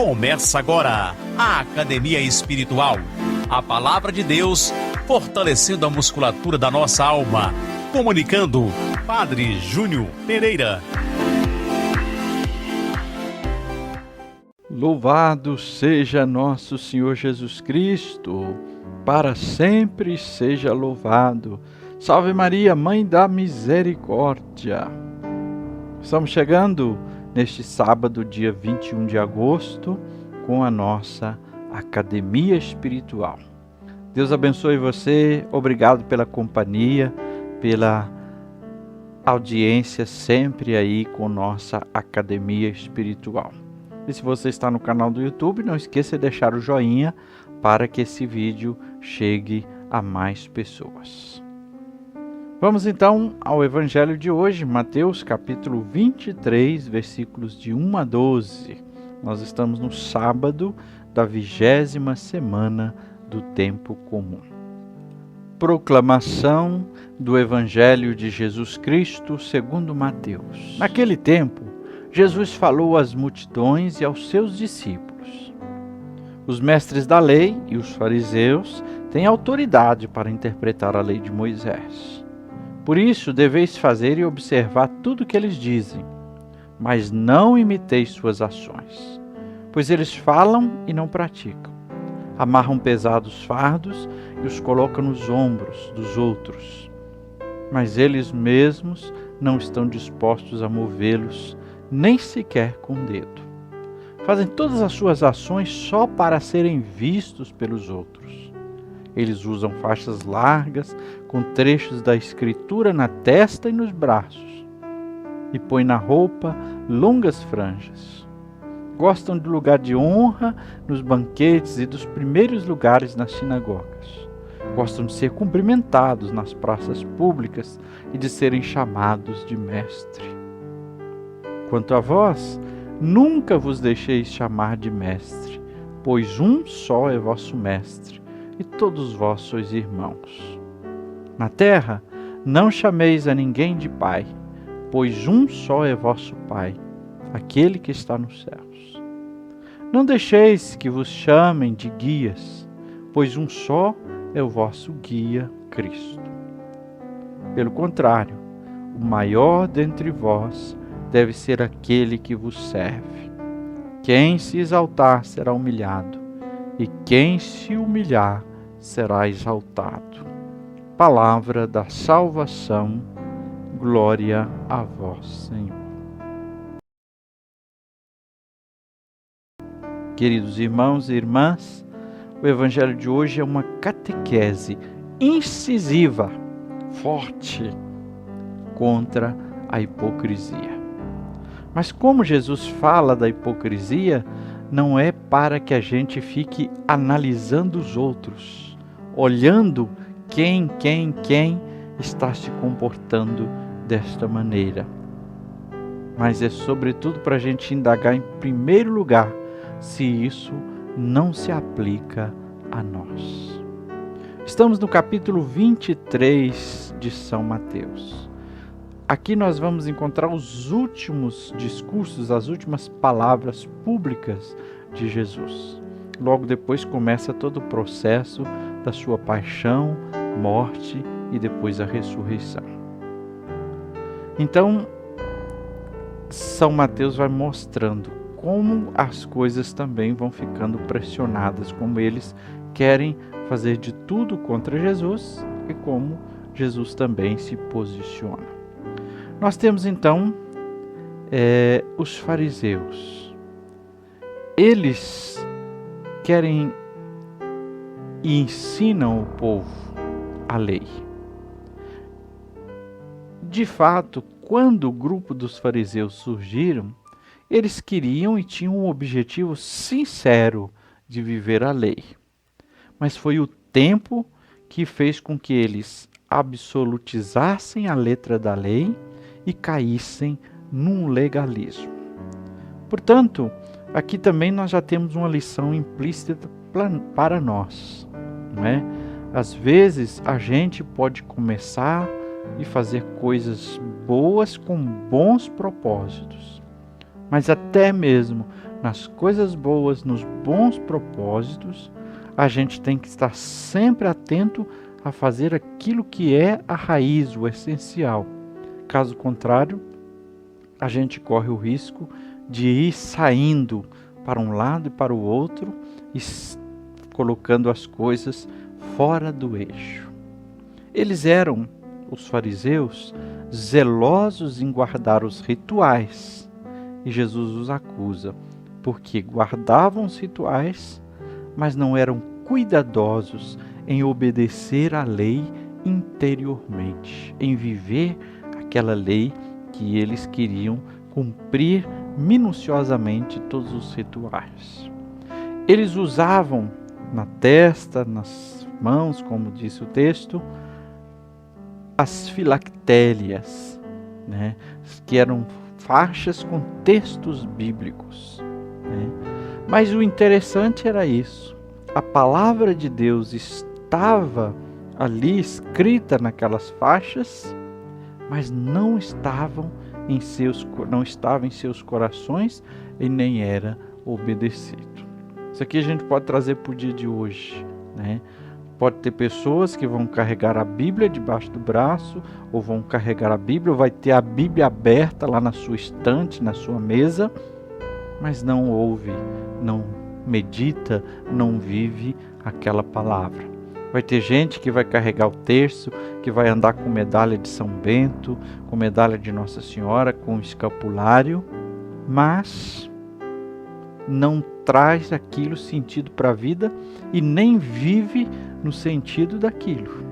Começa agora a Academia Espiritual. A Palavra de Deus fortalecendo a musculatura da nossa alma. Comunicando, Padre Júnior Pereira. Louvado seja nosso Senhor Jesus Cristo, para sempre seja louvado. Salve Maria, Mãe da Misericórdia. Estamos chegando neste sábado, dia 21 de agosto, com a nossa Academia Espiritual. Deus abençoe você, obrigado pela companhia, pela audiência sempre aí com nossa Academia Espiritual. E se você está no canal do YouTube, não esqueça de deixar o joinha para que esse vídeo chegue a mais pessoas. Vamos então ao Evangelho de hoje, Mateus capítulo 23, versículos de 1 a 12. Nós estamos no sábado da 20ª semana do tempo comum. Proclamação do Evangelho de Jesus Cristo segundo Mateus. Naquele tempo, Jesus falou às multidões e aos seus discípulos. Os mestres da lei e os fariseus têm autoridade para interpretar a lei de Moisés. Por isso, deveis fazer e observar tudo o que eles dizem, mas não imiteis suas ações, pois eles falam e não praticam. Amarram pesados fardos e os colocam nos ombros dos outros, mas eles mesmos não estão dispostos a movê-los, nem sequer com o dedo. Fazem todas as suas ações só para serem vistos pelos outros. Eles usam faixas largas com trechos da Escritura na testa e nos braços, e põem na roupa longas franjas. Gostam do lugar de honra nos banquetes e dos primeiros lugares nas sinagogas. Gostam de ser cumprimentados nas praças públicas e de serem chamados de mestre. Quanto a vós, nunca vos deixeis chamar de mestre, pois um só é vosso mestre, e todos vós sois irmãos. Na terra, não chameis a ninguém de pai, pois um só é vosso Pai, aquele que está nos céus. Não deixeis que vos chamem de guias, pois um só é o vosso guia, Cristo. Pelo contrário, o maior dentre vós deve ser aquele que vos serve. Quem se exaltar será humilhado, e quem se humilhar será exaltado. Palavra da salvação, glória a vós, Senhor. Queridos irmãos e irmãs, o Evangelho de hoje é uma catequese incisiva, forte, contra a hipocrisia. Mas como Jesus fala da hipocrisia, não é para que a gente fique analisando os outros, olhando quem está se comportando desta maneira. Mas é sobretudo para a gente indagar em primeiro lugar se isso não se aplica a nós. Estamos no capítulo 23 de São Mateus. Aqui nós vamos encontrar os últimos discursos, as últimas palavras públicas de Jesus. Logo depois começa todo o processo da sua paixão, morte e depois a ressurreição. Então, São Mateus vai mostrando como as coisas também vão ficando pressionadas, como eles querem fazer de tudo contra Jesus e como Jesus também se posiciona. Nós temos então os fariseus. Eles querem e ensinam o povo a lei. De fato, quando o grupo dos fariseus surgiram, eles queriam e tinham um objetivo sincero de viver a lei. Mas foi o tempo que fez com que eles absolutizassem a letra da lei e caíssem num legalismo. Portanto, aqui também nós já temos uma lição implícita para nós, não é? Às vezes a gente pode começar e fazer coisas boas com bons propósitos, mas até mesmo nas coisas boas, nos bons propósitos, a gente tem que estar sempre atento a fazer aquilo que é a raiz, o essencial. Caso contrário, a gente corre o risco de ir saindo para um lado e para o outro e colocando as coisas fora do eixo. Eles eram, os fariseus, zelosos em guardar os rituais, e Jesus os acusa, porque guardavam os rituais, mas não eram cuidadosos em obedecer à lei interiormente, em viver aquela lei que eles queriam cumprir minuciosamente todos os rituais. Eles usavam na testa, nas mãos, como disse o texto, as filactélias, né, que eram faixas com textos bíblicos, né? Mas o interessante era isso. A palavra de Deus estava ali escrita naquelas faixas, mas não estava em seus corações e nem era obedecido. Isso aqui a gente pode trazer para o dia de hoje, né? Pode ter pessoas que vão carregar a Bíblia debaixo do braço, ou vão carregar a Bíblia, ou vai ter a Bíblia aberta lá na sua estante, na sua mesa, mas não ouve, não medita, não vive aquela palavra. Vai ter gente que vai carregar o terço, que vai andar com medalha de São Bento, com medalha de Nossa Senhora, com escapulário, mas não traz aquilo sentido para a vida e nem vive no sentido daquilo.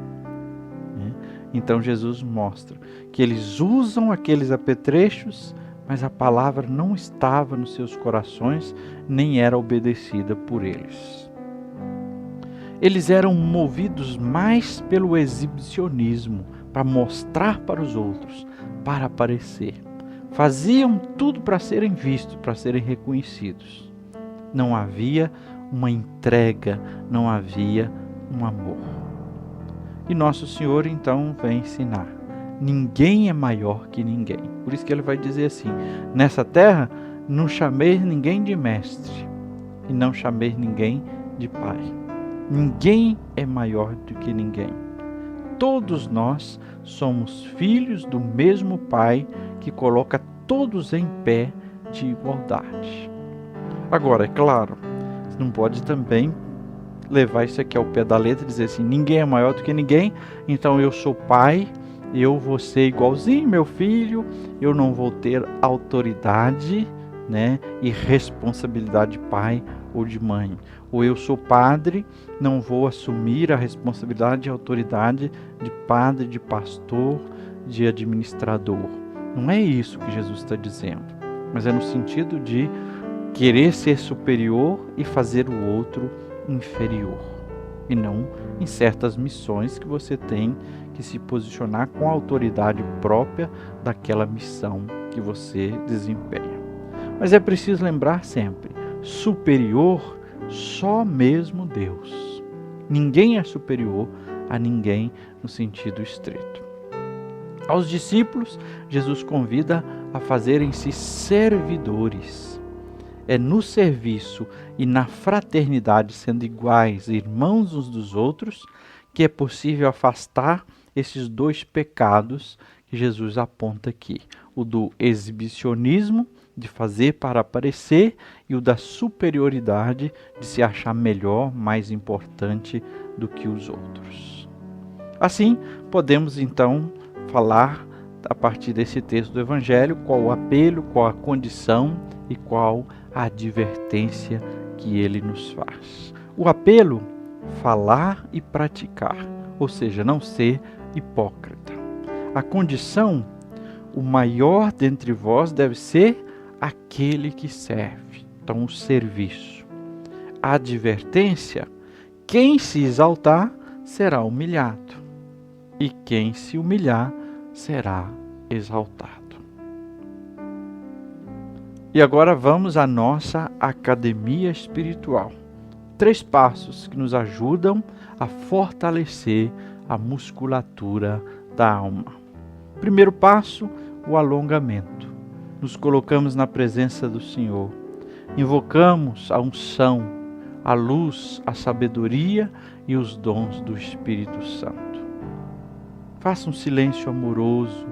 Então Jesus mostra que eles usam aqueles apetrechos, mas a palavra não estava nos seus corações, nem era obedecida por eles. Eles eram movidos mais pelo exibicionismo, para mostrar para os outros, para aparecer. Faziam tudo para serem vistos, para serem reconhecidos. Não havia uma entrega, não havia um amor. E Nosso Senhor então vem ensinar: ninguém é maior que ninguém. Por isso que ele vai dizer assim: nessa terra não chameis ninguém de mestre e não chameis ninguém de pai. Ninguém é maior do que ninguém. Todos nós somos filhos do mesmo Pai que coloca todos em pé de igualdade. Agora, é claro, você não pode também levar isso aqui ao pé da letra e dizer assim: ninguém é maior do que ninguém, então eu sou pai, eu vou ser igualzinho meu filho, eu não vou ter autoridade, né, e responsabilidade de pai ou de mãe. Ou eu sou padre, não vou assumir a responsabilidade e autoridade de padre, de pastor, de administrador. Não é isso que Jesus está dizendo, mas é no sentido de querer ser superior e fazer o outro inferior, e não em certas missões que você tem que se posicionar com a autoridade própria daquela missão que você desempenha. Mas é preciso lembrar sempre: superior só mesmo Deus. Ninguém é superior a ninguém no sentido estrito. Aos discípulos, Jesus convida a fazerem-se servidores. É no serviço e na fraternidade, sendo iguais, irmãos uns dos outros, que é possível afastar esses dois pecados que Jesus aponta aqui: o do exibicionismo, de fazer para aparecer, e o da superioridade, de se achar melhor, mais importante do que os outros. Assim, podemos então falar, a partir desse texto do Evangelho, qual o apelo, qual a condição e qual a advertência que ele nos faz. O apelo: falar e praticar, ou seja, não ser hipócrita. A condição: o maior dentre vós deve ser aquele que serve. Então, o serviço. A advertência: quem se exaltar será humilhado, e quem se humilhar será exaltado. E agora vamos à nossa academia espiritual. 3 passos que nos ajudam a fortalecer a musculatura da alma. Primeiro passo: o alongamento. Nos colocamos na presença do Senhor, invocamos a unção, a luz, a sabedoria e os dons do Espírito Santo. Faça um silêncio amoroso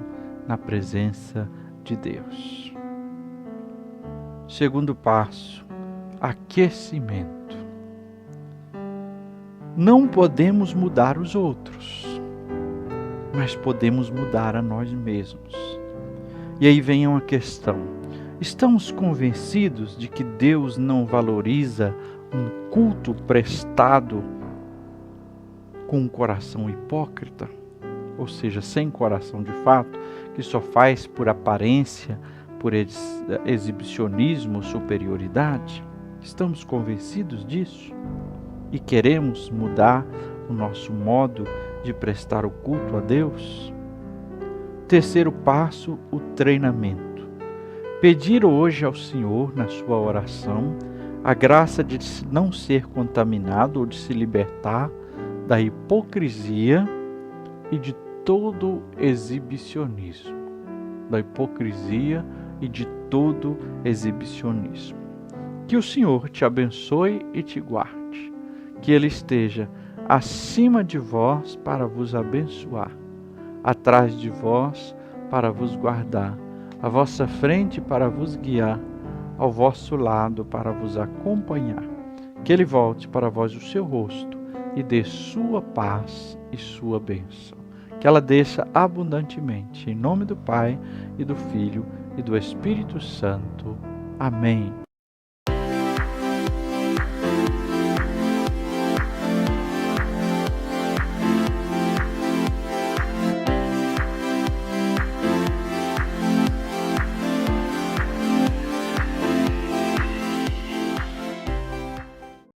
na presença de Deus. Segundo passo, aquecimento. Não podemos mudar os outros, mas podemos mudar a nós mesmos. E aí vem uma questão: estamos convencidos de que Deus não valoriza um culto prestado com um coração hipócrita, ou seja, sem coração de fato, que só faz por aparência, por exibicionismo, superioridade? Estamos convencidos disso e queremos mudar o nosso modo de prestar o culto a Deus? Terceiro passo, o treinamento. Pedir hoje ao Senhor, na sua oração, a graça de não ser contaminado ou de se libertar da hipocrisia e de todo exibicionismo. Da hipocrisia e de todo exibicionismo. Que o Senhor te abençoe e te guarde. Que Ele esteja acima de vós para vos abençoar, atrás de vós para vos guardar, à vossa frente para vos guiar, ao vosso lado para vos acompanhar. Que Ele volte para vós o seu rosto e dê sua paz e sua bênção. Que ela desça abundantemente, em nome do Pai e do Filho e do Espírito Santo. Amém.